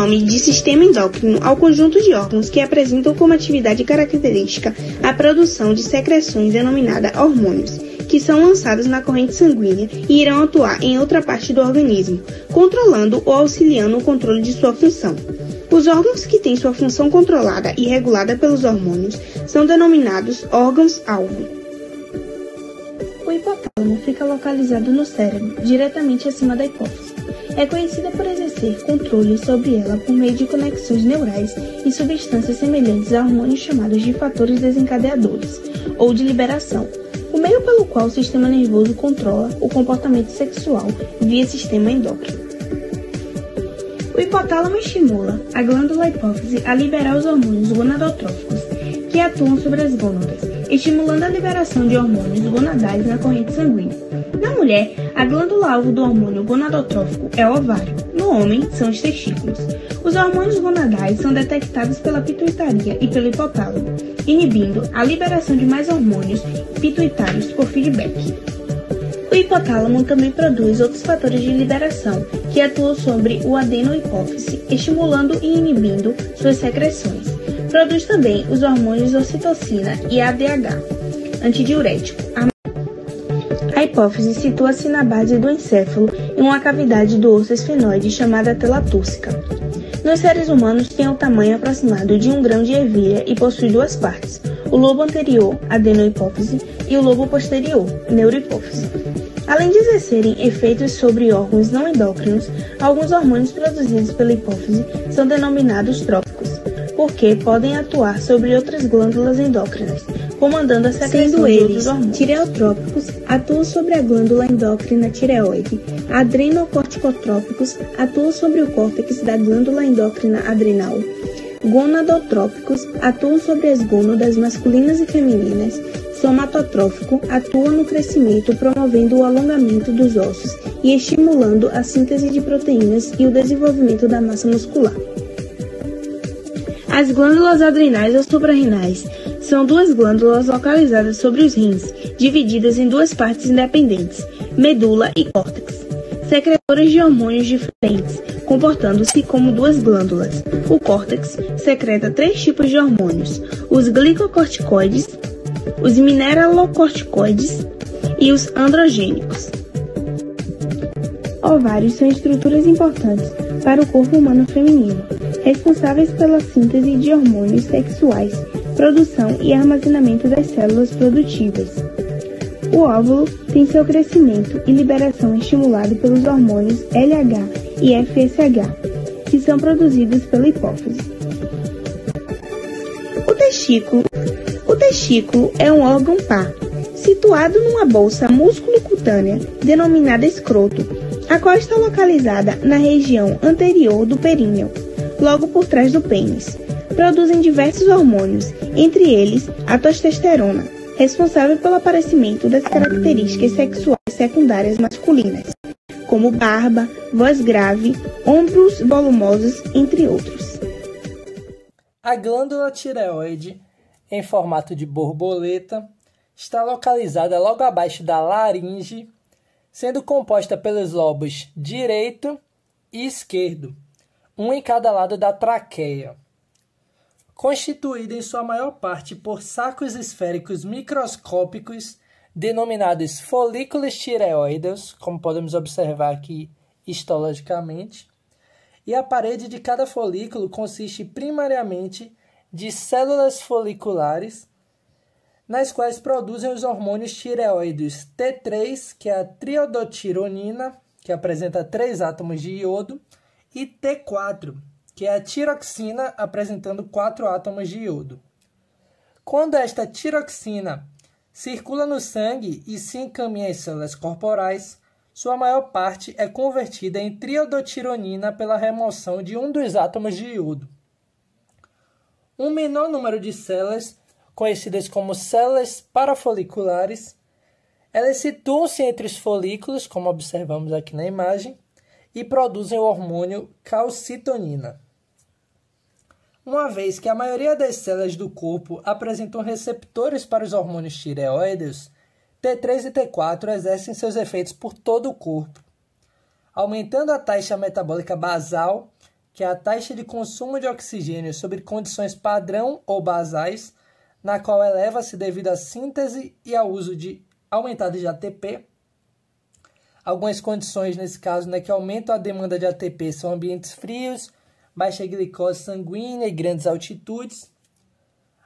nome de sistema endócrino ao conjunto de órgãos que apresentam como atividade característica a produção de secreções denominada hormônios, que são lançados na corrente sanguínea e irão atuar em outra parte do organismo, controlando ou auxiliando o controle de sua função. Os órgãos que têm sua função controlada e regulada pelos hormônios são denominados órgãos-alvo. O hipotálamo fica localizado no cérebro, diretamente acima da hipófise. É conhecida por exercer controle sobre ela por meio de conexões neurais e substâncias semelhantes a hormônios chamados de fatores desencadeadores, ou de liberação, o meio pelo qual o sistema nervoso controla o comportamento sexual via sistema endócrino. O hipotálamo estimula a glândula hipófise a liberar os hormônios gonadotróficos, que atuam sobre as gônadas, estimulando a liberação de hormônios gonadais na corrente sanguínea. Na mulher, a glândula-alvo do hormônio gonadotrófico é o ovário. No homem, são os testículos. Os hormônios gonadais são detectados pela pituitaria e pelo hipotálamo, inibindo a liberação de mais hormônios pituitários por feedback. O hipotálamo também produz outros fatores de liberação, que atuam sobre o adenohipófise, estimulando e inibindo suas secreções. Produz também os hormônios ocitocina e ADH, antidiurético. A hipófise situa-se na base do encéfalo, em uma cavidade do osso esfenoide chamada tela túrcica. Nos seres humanos tem o tamanho aproximado de um grão de ervilha e possui duas partes, o lobo anterior, adenohipófise, e o lobo posterior, neurohipófise. Além de exercerem efeitos sobre órgãos não endócrinos, alguns hormônios produzidos pela hipófise são denominados trópicos, porque podem atuar sobre outras glândulas endócrinas, comandando a secreção de outros hormônios. Tireotrópicos atuam sobre a glândula endócrina tireoide, adrenocorticotrópicos atuam sobre o córtex da glândula endócrina adrenal, gonadotrópicos atuam sobre as gônadas masculinas e femininas, somatotrófico atua no crescimento promovendo o alongamento dos ossos e estimulando a síntese de proteínas e o desenvolvimento da massa muscular. As glândulas adrenais ou suprarrenais são duas glândulas localizadas sobre os rins, divididas em duas partes independentes, medula e córtex, secretoras de hormônios diferentes, comportando-se como duas glândulas. O córtex secreta 3 tipos de hormônios: os glicocorticoides, os mineralocorticoides e os androgênicos. Ovários são estruturas importantes para o corpo humano feminino, responsáveis pela síntese de hormônios sexuais, produção e armazenamento das células produtivas. O óvulo tem seu crescimento e liberação estimulado pelos hormônios LH e FSH, que são produzidos pela hipófise. O testículo é um órgão par, situado numa bolsa músculo-cutânea denominada escroto, a qual está localizada na região anterior do períneo, logo por trás do pênis. Produzem diversos hormônios, entre eles a testosterona, responsável pelo aparecimento das características sexuais secundárias masculinas, como barba, voz grave, ombros volumosos, entre outros. A glândula tireoide, em formato de borboleta, está localizada logo abaixo da laringe, sendo composta pelos lobos direito e esquerdo, um em cada lado da traqueia. Constituída em sua maior parte por sacos esféricos microscópicos denominados folículos tireoideus, como podemos observar aqui histologicamente, e a parede de cada folículo consiste primariamente de células foliculares, nas quais produzem os hormônios tireoides T3, que é a triodotironina, que apresenta 3 átomos de iodo, e T4, que é a tiroxina, apresentando 4 átomos de iodo. Quando esta tiroxina circula no sangue e se encaminha às células corporais, sua maior parte é convertida em triodotironina pela remoção de um dos átomos de iodo. Um menor número de células, conhecidas como células parafoliculares, elas situam-se entre os folículos, como observamos aqui na imagem, e produzem o hormônio calcitonina. Uma vez que a maioria das células do corpo apresentam receptores para os hormônios tireoideus, T3 e T4 exercem seus efeitos por todo o corpo, aumentando a taxa metabólica basal que é a taxa de consumo de oxigênio sob condições padrão ou basais, na qual eleva-se devido à síntese e ao uso aumentado de ATP. Algumas condições, nesse caso, que aumentam a demanda de ATP são ambientes frios, baixa glicose sanguínea e grandes altitudes.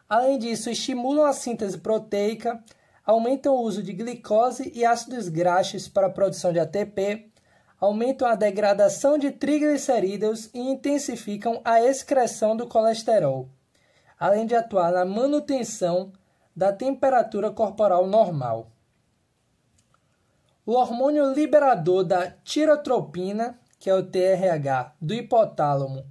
Além disso, estimulam a síntese proteica, aumentam o uso de glicose e ácidos graxos para a produção de ATP, aumentam a degradação de triglicerídeos e intensificam a excreção do colesterol, além de atuar na manutenção da temperatura corporal normal. O hormônio liberador da tirotropina, que é o TRH, do hipotálamo,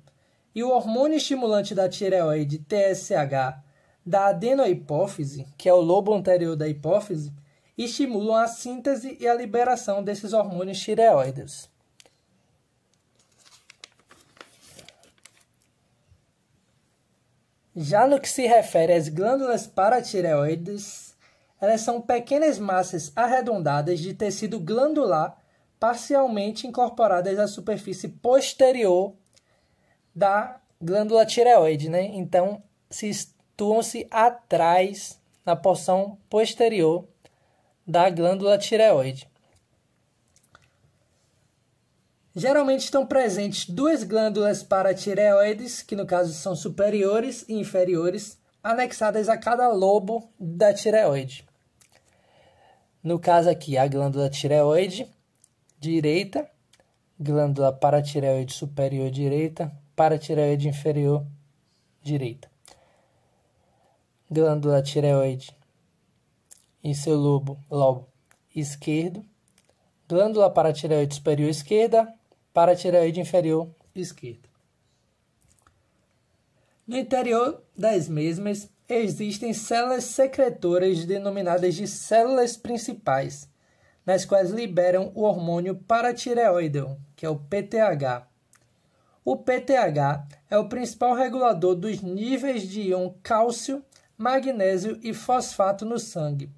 e o hormônio estimulante da tireoide, TSH, da adenohipófise, que é o lobo anterior da hipófise, estimulam a síntese e a liberação desses hormônios tireoides. Já no que se refere às glândulas paratireoides, elas são pequenas massas arredondadas de tecido glandular parcialmente incorporadas à superfície posterior da glândula tireoide, Então, situam-se atrás, na porção posterior da glândula tireoide. Geralmente estão presentes duas glândulas paratireoides, que no caso são superiores e inferiores, anexadas a cada lobo da tireoide. No caso aqui, a glândula tireoide direita, glândula paratireoide superior direita, paratireoide inferior direita. Glândula tireoide em seu lobo esquerdo, glândula paratireoide superior esquerda, paratireoide inferior esquerda. No interior das mesmas existem células secretoras denominadas de células principais, nas quais liberam o hormônio paratireoideo, que é o PTH. O PTH é o principal regulador dos níveis de íon cálcio, magnésio e fosfato no sangue,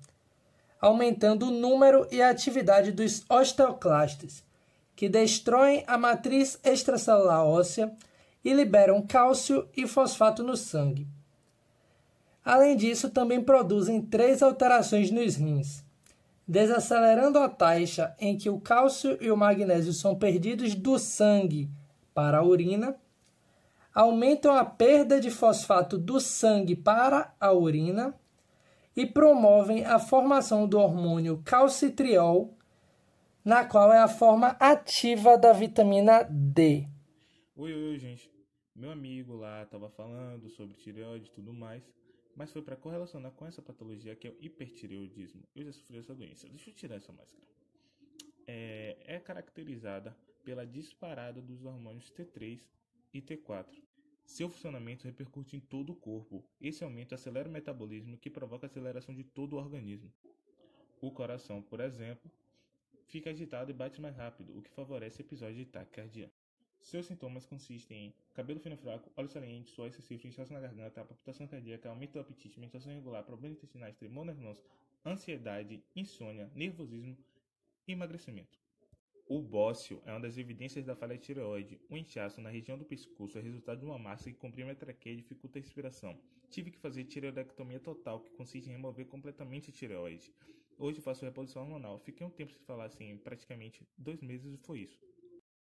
aumentando o número e a atividade dos osteoclastos, que destroem a matriz extracelular óssea e liberam cálcio e fosfato no sangue. Além disso, também produzem 3 alterações nos rins, desacelerando a taxa em que o cálcio e o magnésio são perdidos do sangue para a urina, aumentam a perda de fosfato do sangue para a urina e promovem a formação do hormônio calcitriol, na qual é a forma ativa da vitamina D. Oi, gente. Meu amigo lá estava falando sobre tireoide e tudo mais, mas foi para correlacionar com essa patologia que é o hipertireoidismo. Eu já sofri essa doença. Deixa eu tirar essa máscara. É caracterizada pela disparada dos hormônios T3 e T4. Seu funcionamento repercute em todo o corpo. Esse aumento acelera o metabolismo, que provoca a aceleração de todo o organismo. O coração, por exemplo, fica agitado e bate mais rápido, o que favorece episódios de taquicardia. Seus sintomas consistem em cabelo fino fraco, olhos salientes, suor excessivo, inchaço na garganta, palpitação cardíaca, aumento do apetite, menstruação irregular, problemas intestinais, tremor nas mãos, ansiedade, insônia, nervosismo e emagrecimento. O bócio é uma das evidências da falha tireoide. O inchaço na região do pescoço é resultado de uma massa que comprime a traqueia e dificulta a respiração. Tive que fazer tireoidectomia total, que consiste em remover completamente a tireoide. Hoje faço reposição hormonal. Fiquei um tempo sem falar praticamente 2 meses e foi isso.